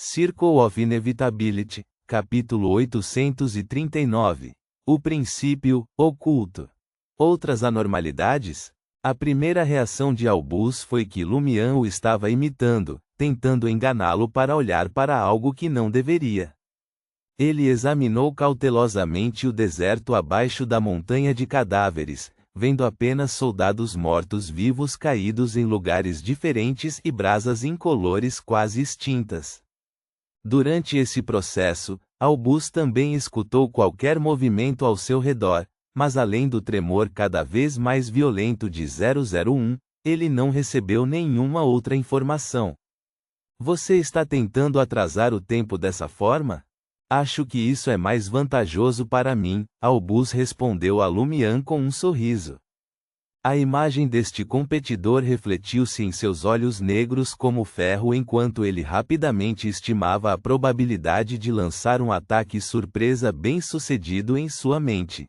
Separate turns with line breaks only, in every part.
Circle of Inevitability, capítulo 839. O princípio oculto. Outras anormalidades? A primeira reação de Albus foi que Lumian o estava imitando, tentando enganá-lo para olhar para algo que não deveria. Ele examinou cautelosamente o deserto abaixo da montanha de cadáveres, vendo apenas soldados mortos-vivos caídos em lugares diferentes e brasas incolores quase extintas. Durante esse processo, Albus também escutou qualquer movimento ao seu redor, mas além do tremor cada vez mais violento de 001, ele não recebeu nenhuma outra informação. Você está tentando atrasar o tempo dessa forma? Acho que isso é mais vantajoso para mim, Albus respondeu a Lumian com um sorriso. A imagem deste competidor refletiu-se em seus olhos negros como ferro enquanto ele rapidamente estimava a probabilidade de lançar um ataque surpresa bem-sucedido em sua mente.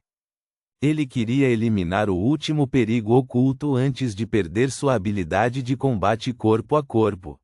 Ele queria eliminar o último perigo oculto antes de perder sua habilidade de combate corpo a corpo.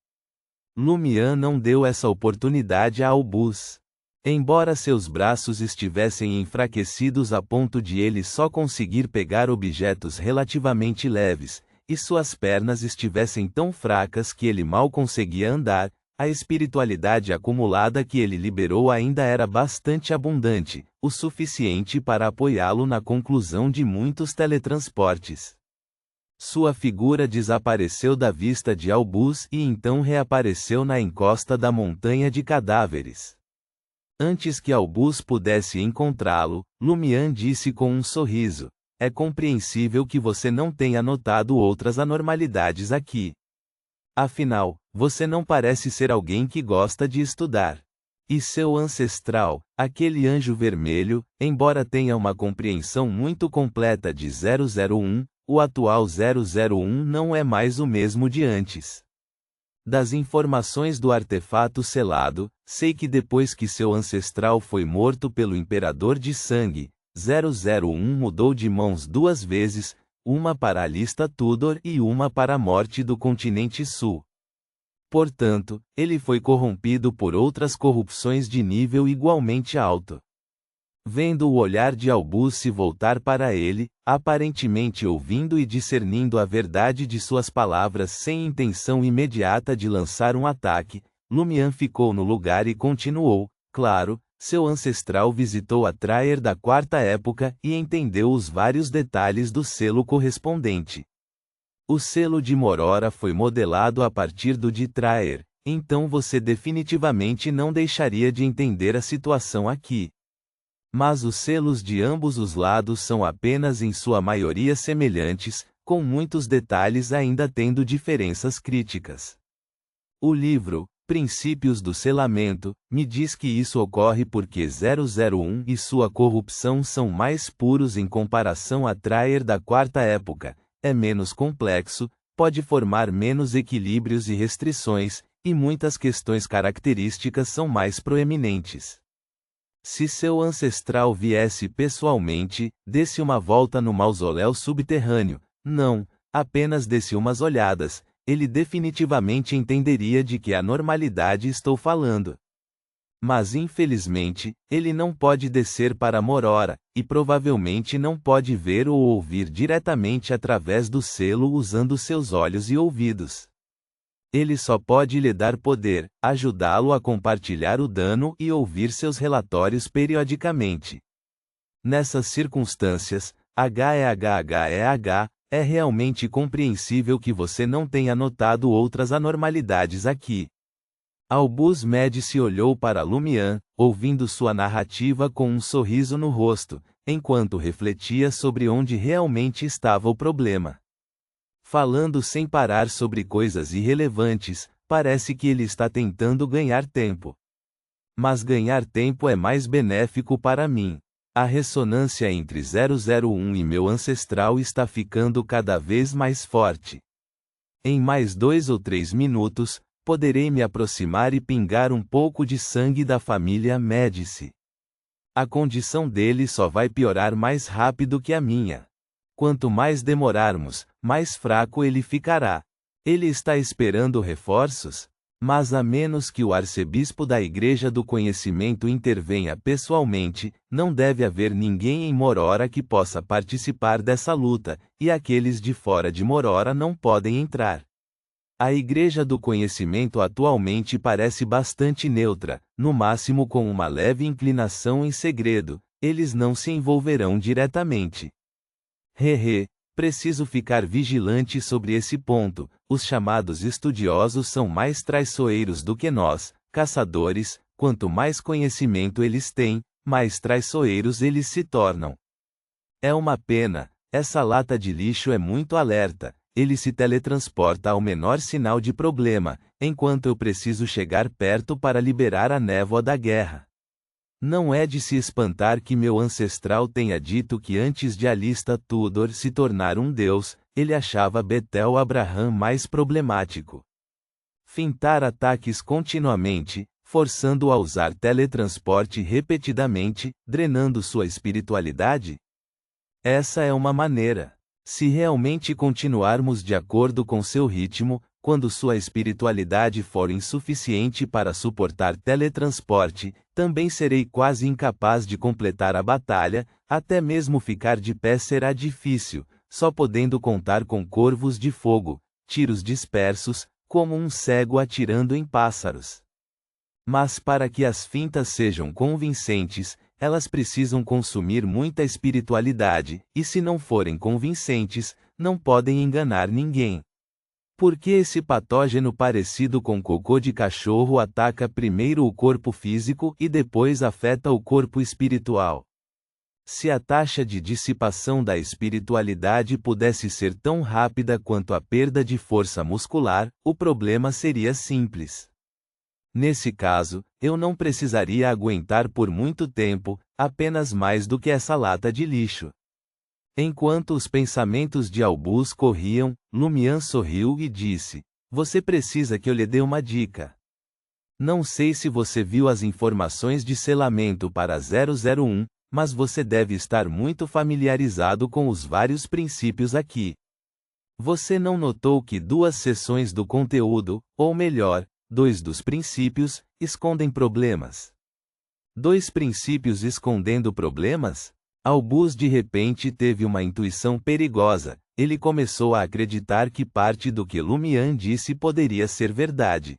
Lumian não deu essa oportunidade a Albus. Embora seus braços estivessem enfraquecidos a ponto de ele só conseguir pegar objetos relativamente leves, e suas pernas estivessem tão fracas que ele mal conseguia andar, a espiritualidade acumulada que ele liberou ainda era bastante abundante, o suficiente para apoiá-lo na conclusão de muitos teletransportes. Sua figura desapareceu da vista de Albus e então reapareceu na encosta da montanha de cadáveres. Antes que Albus pudesse encontrá-lo, Lumian disse com um sorriso: "É compreensível que você não tenha notado outras anormalidades aqui. Afinal, você não parece ser alguém que gosta de estudar. E seu ancestral, aquele anjo vermelho, embora tenha uma compreensão muito completa de 001, o atual 001 não é mais o mesmo de antes. Das informações do artefato selado, sei que depois que seu ancestral foi morto pelo Imperador de Sangue, 001 mudou de mãos 2 vezes, uma para a lista Tudor e uma para a morte do continente sul. Portanto, ele foi corrompido por outras corrupções de nível igualmente alto." Vendo o olhar de Albus se voltar para ele, aparentemente ouvindo e discernindo a verdade de suas palavras sem intenção imediata de lançar um ataque, Lumian ficou no lugar e continuou: "Claro, seu ancestral visitou a Traer da Quarta Época e entendeu os vários detalhes do selo correspondente. O selo de Morora foi modelado a partir do de Traer, então você definitivamente não deixaria de entender a situação aqui. Mas os selos de ambos os lados são apenas em sua maioria semelhantes, com muitos detalhes ainda tendo diferenças críticas. O livro, Princípios do Selamento, me diz que isso ocorre porque 001 e sua corrupção são mais puros em comparação a Traer da Quarta Época, é menos complexo, pode formar menos equilíbrios e restrições, e muitas questões características são mais proeminentes. Se seu ancestral viesse pessoalmente, desse uma volta no mausoléu subterrâneo, não, apenas desse umas olhadas, ele definitivamente entenderia de que anormalidade estou falando. Mas infelizmente, ele não pode descer para Morora, e provavelmente não pode ver ou ouvir diretamente através do selo usando seus olhos e ouvidos. Ele só pode lhe dar poder, ajudá-lo a compartilhar o dano e ouvir seus relatórios periodicamente. Nessas circunstâncias, é realmente compreensível que você não tenha notado outras anormalidades aqui." Albus Médici olhou para Lumian, ouvindo sua narrativa com um sorriso no rosto, enquanto refletia sobre onde realmente estava o problema. Falando sem parar sobre coisas irrelevantes, parece que ele está tentando ganhar tempo. Mas ganhar tempo é mais benéfico para mim. A ressonância entre 001 e meu ancestral está ficando cada vez mais forte. Em mais 2 ou 3 minutos, poderei me aproximar e pingar um pouco de sangue da família Médici. A condição dele só vai piorar mais rápido que a minha. Quanto mais demorarmos, mais fraco ele ficará. Ele está esperando reforços? Mas a menos que o arcebispo da Igreja do Conhecimento intervenha pessoalmente, não deve haver ninguém em Morora que possa participar dessa luta, e aqueles de fora de Morora não podem entrar. A Igreja do Conhecimento atualmente parece bastante neutra, no máximo com uma leve inclinação em segredo, eles não se envolverão diretamente. Preciso ficar vigilante sobre esse ponto. Os chamados estudiosos são mais traiçoeiros do que nós, caçadores. Quanto mais conhecimento eles têm, mais traiçoeiros eles se tornam. É uma pena, essa lata de lixo é muito alerta. Ele se teletransporta ao menor sinal de problema, enquanto eu preciso chegar perto para liberar a névoa da guerra. Não é de se espantar que meu ancestral tenha dito que antes de Alista Tudor se tornar um deus, ele achava Betel Abraham mais problemático. Fintar ataques continuamente, forçando-o a usar teletransporte repetidamente, drenando sua espiritualidade? Essa é uma maneira. Se realmente continuarmos de acordo com seu ritmo, quando sua espiritualidade for insuficiente para suportar teletransporte, também serei quase incapaz de completar a batalha, até mesmo ficar de pé será difícil, só podendo contar com corvos de fogo, tiros dispersos, como um cego atirando em pássaros. Mas para que as fintas sejam convincentes, elas precisam consumir muita espiritualidade, e se não forem convincentes, não podem enganar ninguém. Por que esse patógeno parecido com cocô de cachorro ataca primeiro o corpo físico e depois afeta o corpo espiritual? Se a taxa de dissipação da espiritualidade pudesse ser tão rápida quanto a perda de força muscular, o problema seria simples. Nesse caso, eu não precisaria aguentar por muito tempo, apenas mais do que essa lata de lixo. Enquanto os pensamentos de Albus corriam, Lumian sorriu e disse: "Você precisa que eu lhe dê uma dica. Não sei se você viu as informações de selamento para 001, mas você deve estar muito familiarizado com os vários princípios aqui. Você não notou que 2 seções do conteúdo, ou melhor, 2 dos princípios, escondem problemas? 2 princípios escondendo problemas?" Albus de repente teve uma intuição perigosa. Ele começou a acreditar que parte do que Lumian disse poderia ser verdade.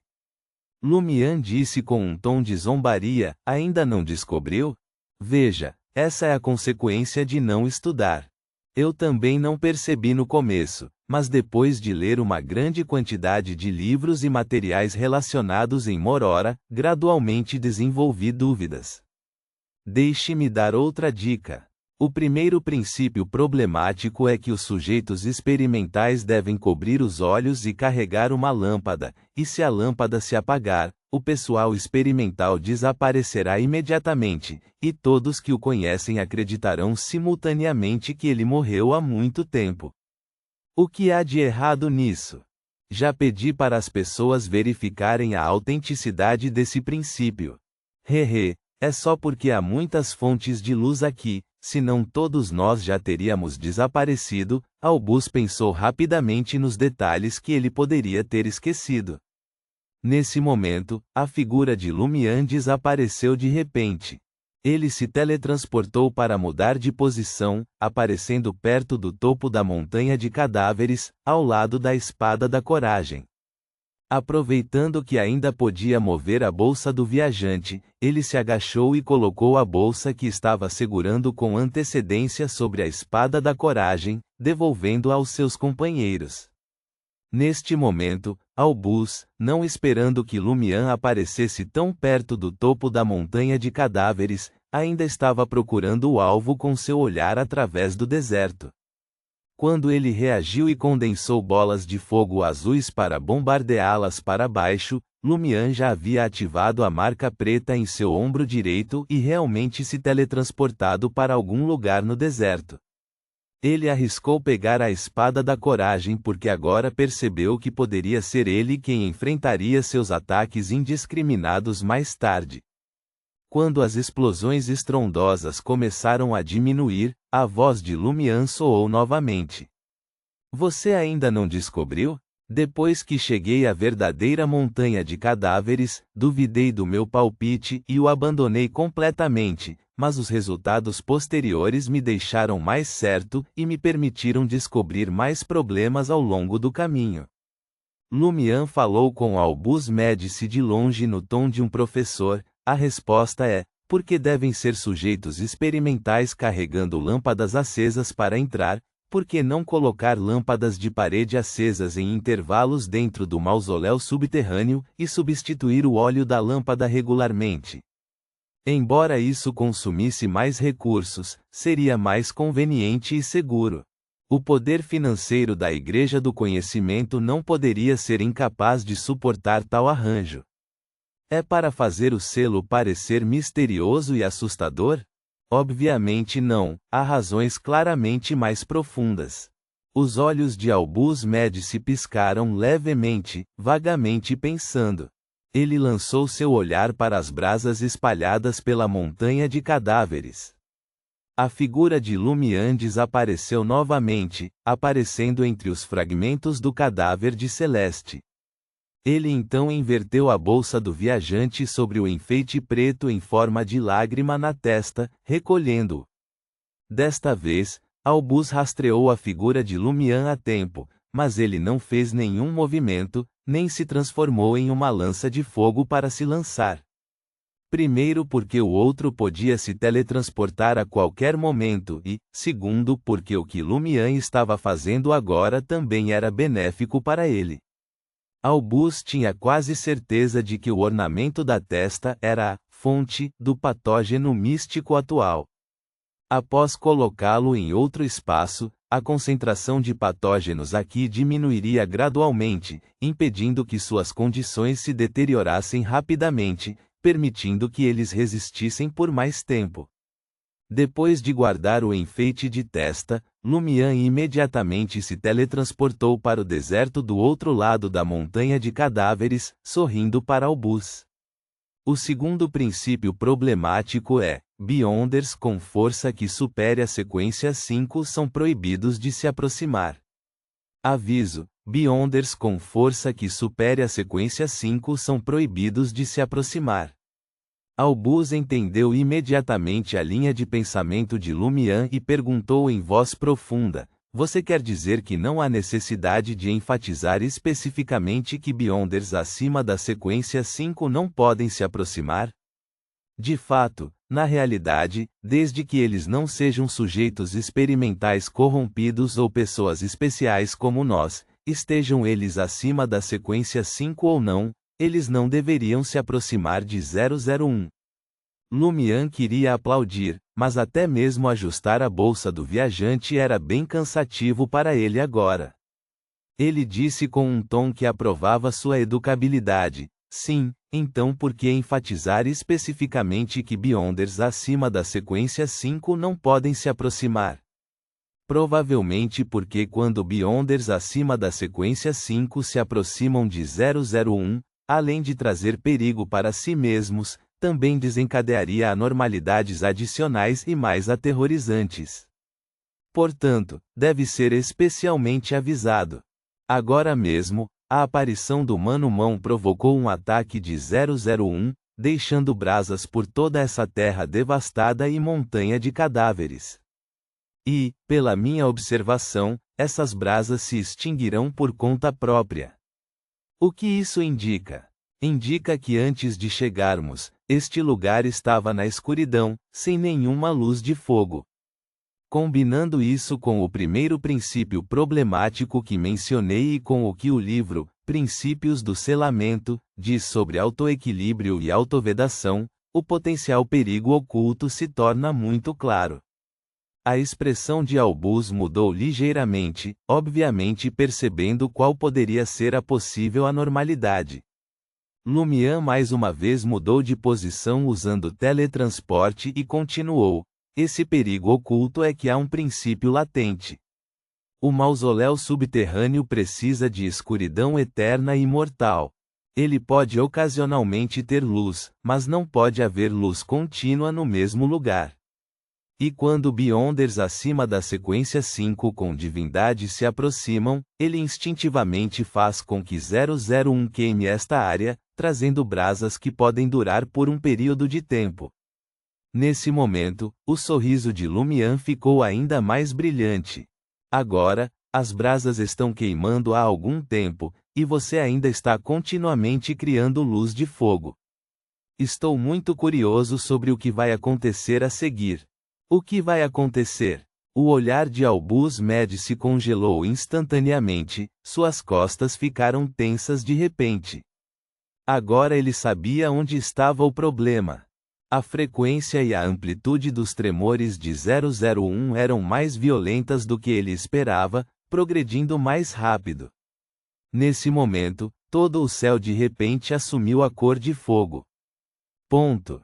Lumian disse com um tom de zombaria: "Ainda não descobriu? Veja, essa é a consequência de não estudar. Eu também não percebi no começo, mas depois de ler uma grande quantidade de livros e materiais relacionados em Morora, gradualmente desenvolvi dúvidas. Deixe-me dar outra dica. O primeiro princípio problemático é que os sujeitos experimentais devem cobrir os olhos e carregar uma lâmpada, e se a lâmpada se apagar, o pessoal experimental desaparecerá imediatamente, e todos que o conhecem acreditarão simultaneamente que ele morreu há muito tempo. O que há de errado nisso? Já pedi para as pessoas verificarem a autenticidade desse princípio. É só porque há muitas fontes de luz aqui. Senão todos nós já teríamos desaparecido. Albus pensou rapidamente nos detalhes que ele poderia ter esquecido. Nesse momento, a figura de Lumian desapareceu de repente. Ele se teletransportou para mudar de posição, aparecendo perto do topo da montanha de cadáveres, ao lado da espada da coragem. Aproveitando que ainda podia mover a bolsa do viajante, ele se agachou e colocou a bolsa que estava segurando com antecedência sobre a espada da coragem, devolvendo-a aos seus companheiros. Neste momento, Albus, não esperando que Lumian aparecesse tão perto do topo da montanha de cadáveres, ainda estava procurando o alvo com seu olhar através do deserto. Quando ele reagiu e condensou bolas de fogo azuis para bombardeá-las para baixo, Lumian já havia ativado a marca preta em seu ombro direito e realmente se teletransportado para algum lugar no deserto. Ele arriscou pegar a espada da coragem porque agora percebeu que poderia ser ele quem enfrentaria seus ataques indiscriminados mais tarde. Quando as explosões estrondosas começaram a diminuir, a voz de Lumian soou novamente. "Você ainda não descobriu? Depois que cheguei à verdadeira montanha de cadáveres, duvidei do meu palpite e o abandonei completamente, mas os resultados posteriores me deixaram mais certo e me permitiram descobrir mais problemas ao longo do caminho. Lumian falou com Albus Médici de longe no tom de um professor. A resposta é: porque devem ser sujeitos experimentais carregando lâmpadas acesas para entrar. Por que não colocar lâmpadas de parede acesas em intervalos dentro do mausoléu subterrâneo e substituir o óleo da lâmpada regularmente? Embora isso consumisse mais recursos, seria mais conveniente e seguro. O poder financeiro da Igreja do Conhecimento não poderia ser incapaz de suportar tal arranjo. É para fazer o selo parecer misterioso e assustador? Obviamente não, há razões claramente mais profundas. Os olhos de Albus Médici piscaram levemente, vagamente pensando. Ele lançou seu olhar para as brasas espalhadas pela montanha de cadáveres. A figura de Lumian desapareceu novamente, aparecendo entre os fragmentos do cadáver de Celeste. Ele então inverteu a bolsa do viajante sobre o enfeite preto em forma de lágrima na testa, recolhendo-o. Desta vez, Albus rastreou a figura de Lumian a tempo, mas ele não fez nenhum movimento, nem se transformou em uma lança de fogo para se lançar. Primeiro porque o outro podia se teletransportar a qualquer momento e, segundo porque o que Lumian estava fazendo agora também era benéfico para ele. Albus tinha quase certeza de que o ornamento da testa era a fonte do patógeno místico atual. Após colocá-lo em outro espaço, a concentração de patógenos aqui diminuiria gradualmente, impedindo que suas condições se deteriorassem rapidamente, permitindo que eles resistissem por mais tempo. Depois de guardar o enfeite de testa, Lumian imediatamente se teletransportou para o deserto do outro lado da montanha de cadáveres, sorrindo para Albus. O segundo princípio problemático é: Beyonders com força que supere a sequência 5 são proibidos de se aproximar. Aviso: Beyonders com força que supere a sequência 5 são proibidos de se aproximar. Albus entendeu imediatamente a linha de pensamento de Lumian e perguntou em voz profunda: você quer dizer que não há necessidade de enfatizar especificamente que Beyonders acima da sequência 5 não podem se aproximar? De fato, na realidade, desde que eles não sejam sujeitos experimentais corrompidos ou pessoas especiais como nós, estejam eles acima da sequência 5 ou não, eles não deveriam se aproximar de 001. Lumian queria aplaudir, mas até mesmo ajustar a bolsa do viajante era bem cansativo para ele agora. Ele disse com um tom que aprovava sua educabilidade: sim, então por que enfatizar especificamente que Beyonders acima da sequência 5 não podem se aproximar? Provavelmente porque quando Beyonders acima da sequência 5 se aproximam de 001, além de trazer perigo para si mesmos, também desencadearia anormalidades adicionais e mais aterrorizantes. Portanto, deve ser especialmente avisado. Agora mesmo, a aparição do Mano-Mão provocou um ataque de 001, deixando brasas por toda essa terra devastada e montanha de cadáveres. E, pela minha observação, essas brasas se extinguirão por conta própria. O que isso indica? Indica que antes de chegarmos, este lugar estava na escuridão, sem nenhuma luz de fogo. Combinando isso com o primeiro princípio problemático que mencionei e com o que o livro, Princípios do Selamento, diz sobre autoequilíbrio e autovedação, o potencial perigo oculto se torna muito claro. A expressão de Albus mudou ligeiramente, obviamente percebendo qual poderia ser a possível anormalidade. Lumian mais uma vez mudou de posição usando teletransporte e continuou: esse perigo oculto é que há um princípio latente. O mausoléu subterrâneo precisa de escuridão eterna e imortal. Ele pode ocasionalmente ter luz, mas não pode haver luz contínua no mesmo lugar. E quando Beyonders acima da sequência 5 com divindade se aproximam, ele instintivamente faz com que 001 queime esta área, trazendo brasas que podem durar por um período de tempo. Nesse momento, o sorriso de Lumian ficou ainda mais brilhante. Agora, as brasas estão queimando há algum tempo, e você ainda está continuamente criando luz de fogo. Estou muito curioso sobre o que vai acontecer a seguir. O que vai acontecer? O olhar de Albus Med se congelou instantaneamente, suas costas ficaram tensas de repente. Agora ele sabia onde estava o problema. A frequência e a amplitude dos tremores de 001 eram mais violentas do que ele esperava, progredindo mais rápido. Nesse momento, todo o céu de repente assumiu a cor de fogo. Ponto.